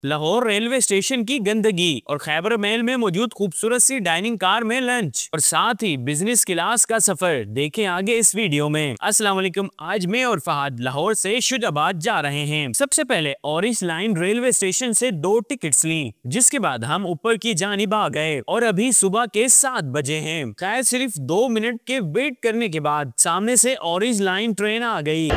Lahore railway station की गंदगी और खैबर मेल में मौजूद खूबसूरत सी डाइनिंग कार में लंच और साथ ही बिजनेस क्लास का सफर देखें आगे इस वीडियो में। अस्सलाम वालेकुम, आज मैं और फहद लाहौर से शुजाबाद जा रहे हैं। सबसे पहले ऑरेंज लाइन रेलवे स्टेशन से 2 टिकट्स ली, जिसके बाद हम ऊपर की जानिब आ गए और अभी सुबह के 7 बजे हैं। खैर सिर्फ 2 मिनट के वेट करने के बाद सामने से ऑरेंज लाइन ट्रेन आ गई।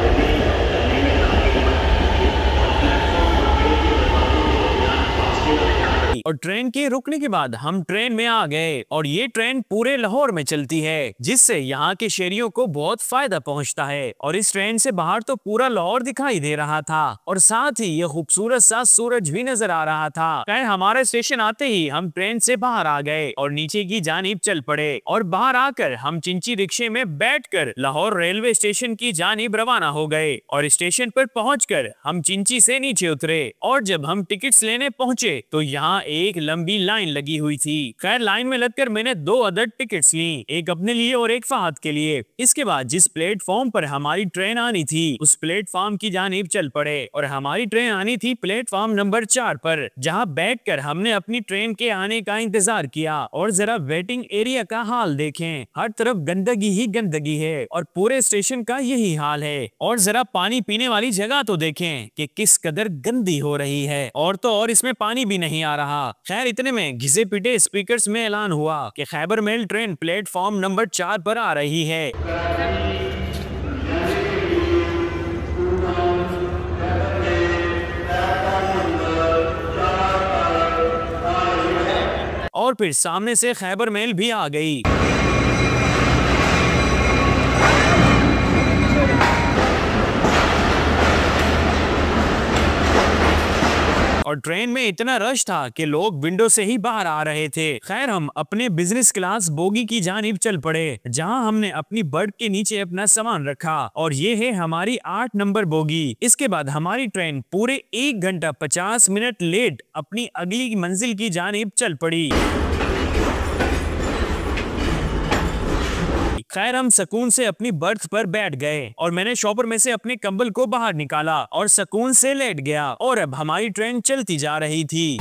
और ट्रेन के रुकने के बाद हम ट्रेन में आ गए और ये ट्रेन पूरे लाहौर में चलती है, जिससे यहाँ के शहरियों को बहुत फायदा पहुँचता है। और इस ट्रेन से बाहर तो पूरा लाहौर दिखाई दे रहा था और साथ ही ये खूबसूरत सा सूरज भी नजर आ रहा था। खैर हमारे स्टेशन आते ही हम ट्रेन से बाहर आ गए और नीचे की जानिब चल पड़े और बाहर आकर हम चिंची रिक्शे में बैठकर लाहौर रेलवे स्टेशन की जानिब रवाना हो गए। और स्टेशन पर पहुंचकर हम चिंची से नीचे उतरे और जब हम टिकट्स लेने पहुंचे तो यहाँ एक लंबी लाइन लगी हुई थी। खैर लाइन में लगकर मैंने 2 अदद टिकट्स ली, एक अपने लिए और एक फहद के लिए। इसके बाद जिस प्लेटफॉर्म पर हमारी ट्रेन आनी थी उस प्लेटफॉर्म की जानिब चल पड़े और हमारी ट्रेन आनी थी प्लेटफॉर्म नंबर 4 पर, जहां बैठकर हमने अपनी ट्रेन के आने का इंतजार किया। और जरा वेटिंग एरिया का हाल देखें, हर तरफ गंदगी ही गंदगी है और पूरे स्टेशन का यही हाल है। और जरा पानी पीने वाली जगह तो देखें कि किस कदर गंदी हो रही है, और तो और इसमें पानी भी नहीं आ रहा। खैर इतने में घिसे पिटे स्पीकर्स में ऐलान हुआ कि Khyber mail train platform number 4 पर आ रही है। और फिर सामने से खैबर मेल भी आ गई। और ट्रेन में इतना रश था कि लोग विंडो से ही बाहर आ रहे थे। खैर हम अपने बिजनेस क्लास बोगी की जानिब चल पड़े, जहां हमने अपनी बर्थ के नीचे अपना सामान रखा और ये है हमारी 8 नंबर बोगी। इसके बाद हमारी ट्रेन पूरे 1 घंटा 50 मिनट लेट अपनी अगली मंजिल की जानिब चल पड़ी। खैर हम सुकून से अपनी बर्थ पर बैठ गए और मैंने शॉपर में से अपने कंबल को बाहर निकाला और सुकून से लेट गया। और अब हमारी ट्रेन चलती जा रही थी।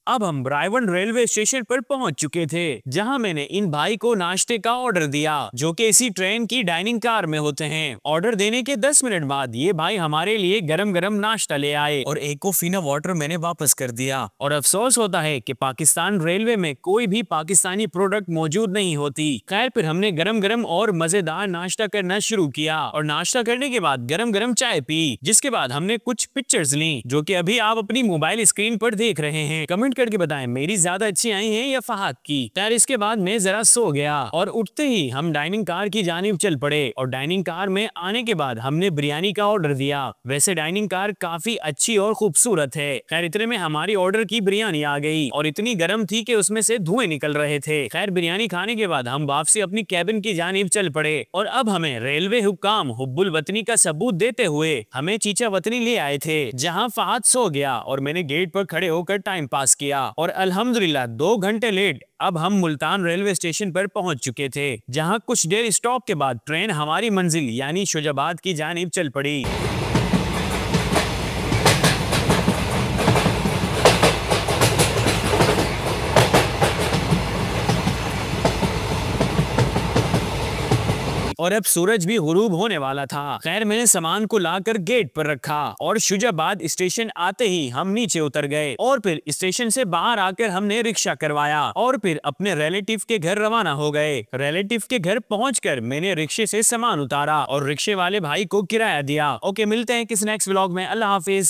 अब हम रायवन रेलवे स्टेशन पर पहुंच चुके थे, जहां मैंने इन भाई को नाश्ते का ऑर्डर दिया, जो कि इसी ट्रेन की डाइनिंग कार में होते हैं। ऑर्डर देने के 10 मिनट बाद ये भाई हमारे लिए गरम गरम नाश्ता ले आए और एक कोफीना वाटर मैंने वापस कर दिया। और अफसोस होता है कि पाकिस्तान रेलवे में कोई भी पाकिस्तानी प्रोडक्ट मौजूद नहीं होती। खैर फिर हमने गरम गरम और मजेदार नाश्ता करना शुरू किया और नाश्ता करने के बाद गरम गरम चाय पी, जिसके बाद हमने कुछ पिक्चर्स ली, जो कि अभी आप अपनी मोबाइल स्क्रीन पर देख रहे हैं। कमेंट करके बताएं मेरी ज्यादा अच्छी आई हैं या फहद की। खैर इसके बाद मैं जरा सो गया और उठते ही हम डाइनिंग कार की जानिब चल पड़े और डाइनिंग कार में आने के बाद हमने बिरयानी का ऑर्डर दिया। वैसे डाइनिंग कार काफी अच्छी और खूबसूरत है। खैर इतने में हमारी ऑर्डर की बिरयानी आ गई और इतनी गर्म थी कि उसमें से धुएं निकल रहे थे। खैर बिरयानी खाने के बाद हम वापसी अपनी कैबिन की जानिब चल पड़े और अब हमें रेलवे हुक्काम हुब्बुल वतनी का सबूत देते हुए हमें चीचा वतनी ले आए थे, जहाँ फहद सो गया और मैंने गेट पर खड़े होकर टाइम पास किया। और अल्हम्दुलिल्लाह 2 घंटे लेट अब हम मुल्तान रेलवे स्टेशन पर पहुंच चुके थे, जहां कुछ देर स्टॉप के बाद ट्रेन हमारी मंजिल यानी शुजाबाद की जानिब चल पड़ी। और अब सूरज भी गुरूब होने वाला था। खैर मैंने सामान को लाकर गेट पर रखा और शुजाबाद स्टेशन आते ही हम नीचे उतर गए और फिर स्टेशन से बाहर आकर हमने रिक्शा करवाया और फिर अपने रिलेटिव के घर रवाना हो गए। रिलेटिव के घर पहुंचकर मैंने रिक्शे से सामान उतारा और रिक्शे वाले भाई को किराया दिया। ओके, मिलते हैं किसी नेक्स्ट व्लॉग में। अल्लाह हाफिज।